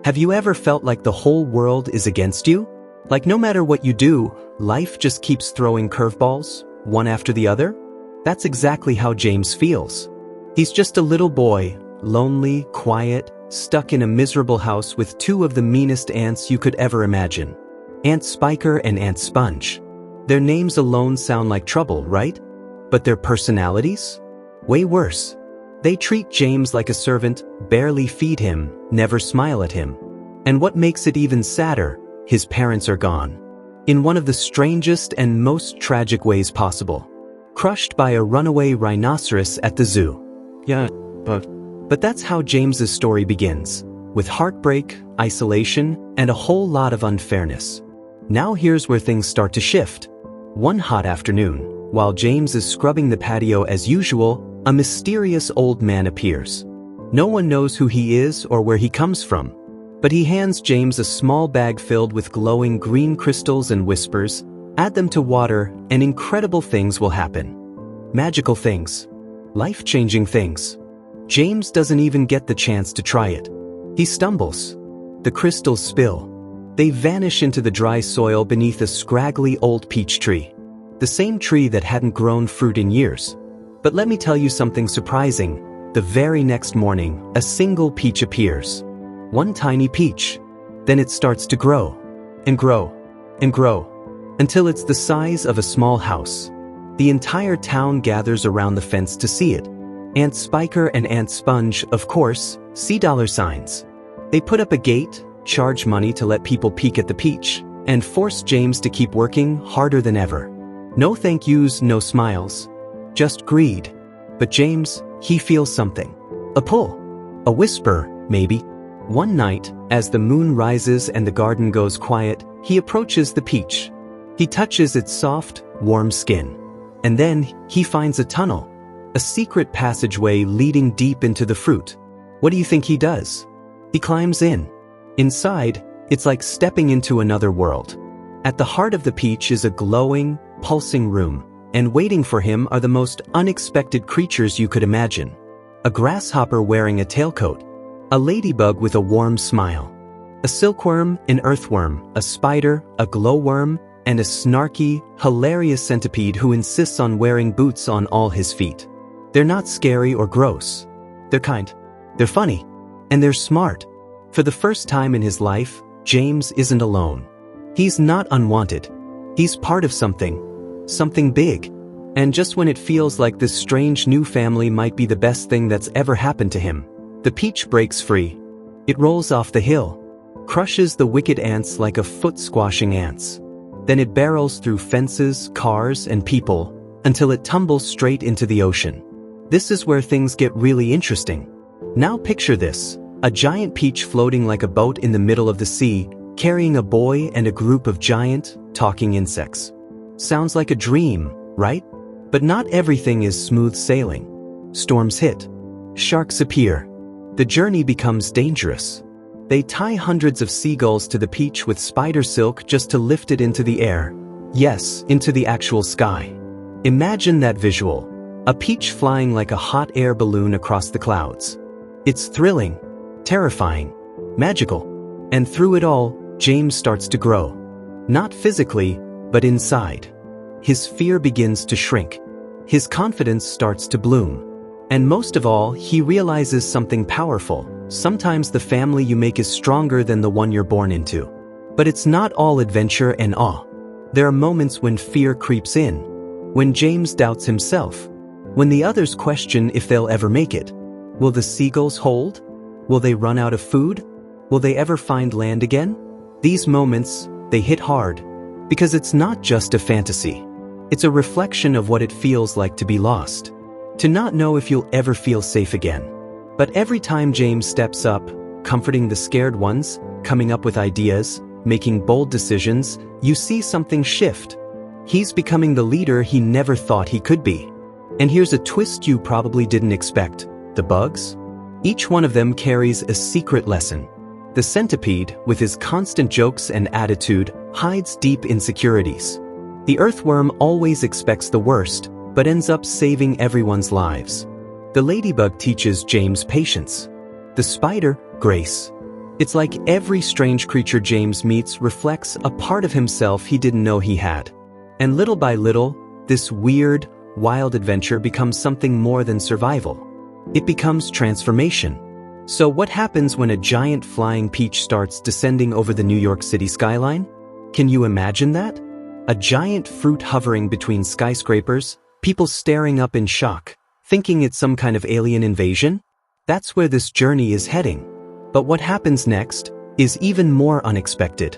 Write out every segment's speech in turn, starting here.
Have you ever felt like the whole world is against you? Like no matter what you do, life just keeps throwing curveballs, one after the other? That's exactly how James feels. He's just a little boy, lonely, quiet, stuck in a miserable house with two of the meanest ants you could ever imagine. Aunt Spiker and Aunt Sponge. Their names alone sound like trouble, right? But their personalities? Way worse. They treat James like a servant, barely feed him, never smile at him. And what makes it even sadder, his parents are gone. In one of the strangest and most tragic ways possible. Crushed by a runaway rhinoceros at the zoo. Yeah, but that's how James's story begins, with heartbreak, isolation, and a whole lot of unfairness. Now here's where things start to shift. One hot afternoon, while James is scrubbing the patio as usual, a mysterious old man appears. No one knows who he is or where he comes from, but he hands James a small bag filled with glowing green crystals and whispers, "Add them to water and incredible things will happen." Magical things. Life-changing things. James doesn't even get the chance to try it. He stumbles. The crystals spill. They vanish into the dry soil beneath a scraggly old peach tree. The same tree that hadn't grown fruit in years. But let me tell you something surprising. The very next morning, a single peach appears. One tiny peach. Then it starts to grow. And grow. And grow. Until it's the size of a small house. The entire town gathers around the fence to see it. Aunt Spiker and Aunt Sponge, of course, see $signs. They put up a gate, charge money to let people peek at the peach, and force James to keep working harder than ever. No thank yous, no smiles. Just greed. But James, he feels something. A pull. A whisper, maybe. One night, as the moon rises and the garden goes quiet, he approaches the peach. He touches its soft, warm skin. And then, he finds a tunnel. A secret passageway leading deep into the fruit. What do you think he does? He climbs in. Inside, it's like stepping into another world. At the heart of the peach is a glowing, pulsing room, and waiting for him are the most unexpected creatures you could imagine. A grasshopper wearing a tailcoat. A ladybug with a warm smile. A silkworm, an earthworm, a spider, a glowworm, and a snarky, hilarious centipede who insists on wearing boots on all his feet. They're not scary or gross. They're kind. They're funny. And they're smart. For the first time in his life, James isn't alone. He's not unwanted. He's part of something. Something big. And just when it feels like this strange new family might be the best thing that's ever happened to him, the peach breaks free. It rolls off the hill. Crushes the wicked ants like a foot squashing ants. Then it barrels through fences, cars, and people, until it tumbles straight into the ocean. This is where things get really interesting. Now picture this, a giant peach floating like a boat in the middle of the sea, carrying a boy and a group of giant, talking insects. Sounds like a dream, right? But not everything is smooth sailing. Storms hit. Sharks appear. The journey becomes dangerous. They tie hundreds of seagulls to the peach with spider silk just to lift it into the air. Yes, into the actual sky. Imagine that visual. A peach flying like a hot air balloon across the clouds. It's thrilling, terrifying, magical. And through it all, James starts to grow. Not physically, but inside. His fear begins to shrink. His confidence starts to bloom. And most of all, he realizes something powerful. Sometimes the family you make is stronger than the one you're born into. But it's not all adventure and awe. There are moments when fear creeps in. When James doubts himself. When the others question if they'll ever make it. Will the seagulls hold? Will they run out of food? Will they ever find land again? These moments, they hit hard. Because it's not just a fantasy. It's a reflection of what it feels like to be lost. To not know if you'll ever feel safe again. But every time James steps up, comforting the scared ones, coming up with ideas, making bold decisions, you see something shift. He's becoming the leader he never thought he could be. And here's a twist you probably didn't expect. The bugs? Each one of them carries a secret lesson. The centipede, with his constant jokes and attitude, hides deep insecurities. The earthworm always expects the worst, but ends up saving everyone's lives. The ladybug teaches James patience. The spider, grace. It's like every strange creature James meets reflects a part of himself he didn't know he had. And little by little, this weird, wild adventure becomes something more than survival. It becomes transformation. So what happens when a giant flying peach starts descending over the New York City skyline? Can you imagine that? A giant fruit hovering between skyscrapers, people staring up in shock, thinking it's some kind of alien invasion? That's where this journey is heading. But what happens next is even more unexpected.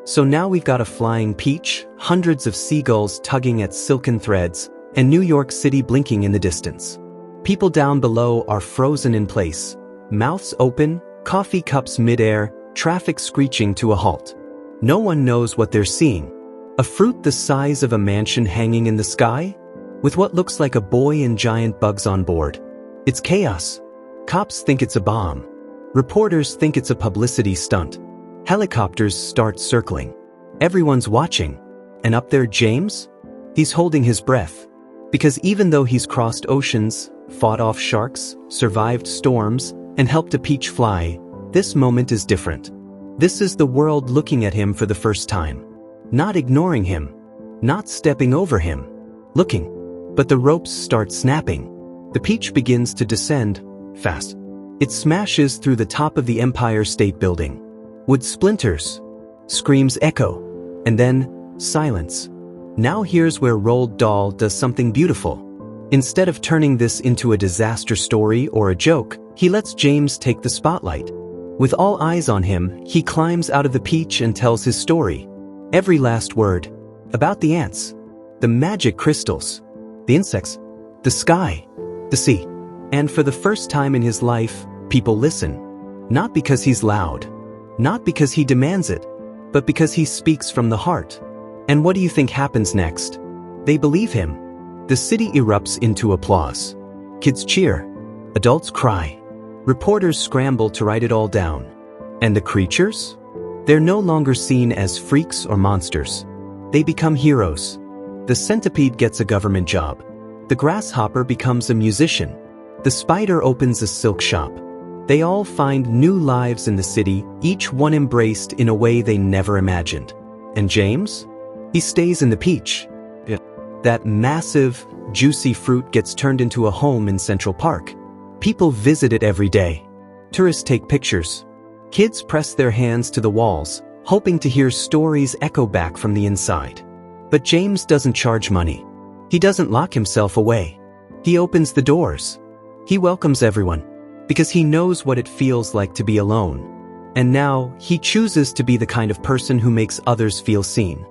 So now we've got a flying peach, hundreds of seagulls tugging at silken threads, and New York City blinking in the distance. People down below are frozen in place, mouths open, coffee cups midair, traffic screeching to a halt. No one knows what they're seeing. A fruit the size of a mansion hanging in the sky, with what looks like a boy and giant bugs on board. It's chaos. Cops think it's a bomb. Reporters think it's a publicity stunt. Helicopters start circling. Everyone's watching. And up there, James? He's holding his breath. Because even though he's crossed oceans, fought off sharks, survived storms, and helped a peach fly, this moment is different. This is the world looking at him for the first time. Not ignoring him. Not stepping over him. Looking. But the ropes start snapping. The peach begins to descend, fast. It smashes through the top of the Empire State Building. Wood splinters. Screams echo. And then, silence. Now here's where Roald Dahl does something beautiful. Instead of turning this into a disaster story or a joke, he lets James take the spotlight. With all eyes on him, he climbs out of the peach and tells his story. Every last word. About the ants. The magic crystals. The insects. The sky. The sea. And for the first time in his life, people listen. Not because he's loud. Not because he demands it. But because he speaks from the heart. And what do you think happens next? They believe him. The city erupts into applause. Kids cheer. Adults cry. Reporters scramble to write it all down. And the creatures? They're no longer seen as freaks or monsters. They become heroes. The centipede gets a government job. The grasshopper becomes a musician. The spider opens a silk shop. They all find new lives in the city, each one embraced in a way they never imagined. And James? He stays in the peach. That massive, juicy fruit gets turned into a home in Central Park. People visit it every day. Tourists take pictures. Kids press their hands to the walls, hoping to hear stories echo back from the inside. But James doesn't charge money. He doesn't lock himself away. He opens the doors. He welcomes everyone, because he knows what it feels like to be alone. And now, he chooses to be the kind of person who makes others feel seen.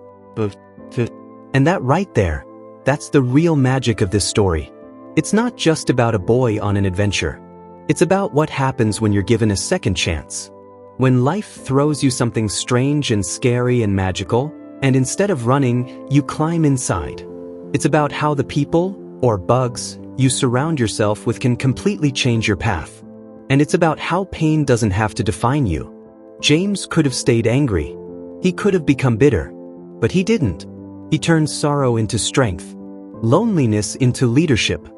And that right there, that's the real magic of this story. It's not just about a boy on an adventure. It's about what happens when you're given a second chance. When life throws you something strange and scary and magical, and instead of running, you climb inside. It's about how the people, or bugs, you surround yourself with can completely change your path. And it's about how pain doesn't have to define you. James could have stayed angry. He could have become bitter. But he didn't. He turned sorrow into strength, loneliness into leadership.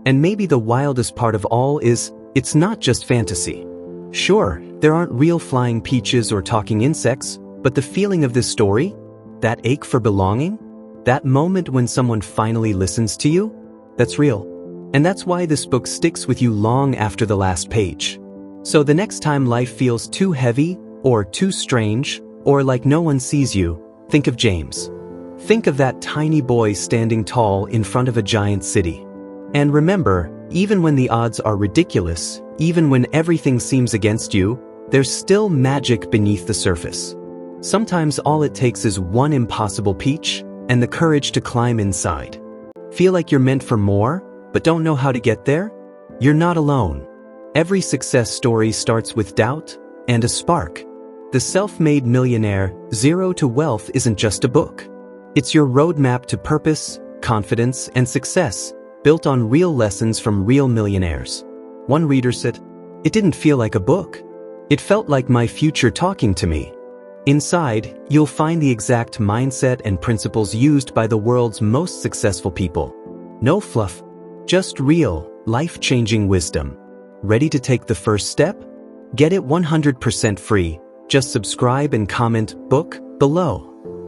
And maybe the wildest part of all is, it's not just fantasy. Sure, there aren't real flying peaches or talking insects, but the feeling of this story, that ache for belonging, that moment when someone finally listens to you, that's real. And that's why this book sticks with you long after the last page. So the next time life feels too heavy, or too strange, or like no one sees you, think of James. Think of that tiny boy standing tall in front of a giant city. And remember, even when the odds are ridiculous, even when everything seems against you, there's still magic beneath the surface. Sometimes all it takes is one impossible peach, and the courage to climb inside. Feel like you're meant for more, but don't know how to get there? You're not alone. Every success story starts with doubt and a spark. The Self-Made Millionaire, Zero to Wealth isn't just a book. It's your roadmap to purpose, confidence, and success, built on real lessons from real millionaires. One reader said, "It didn't feel like a book. It felt like my future talking to me." Inside, you'll find the exact mindset and principles used by the world's most successful people. No fluff, just real, life-changing wisdom. Ready to take the first step? Get it 100% free Just subscribe and comment book below.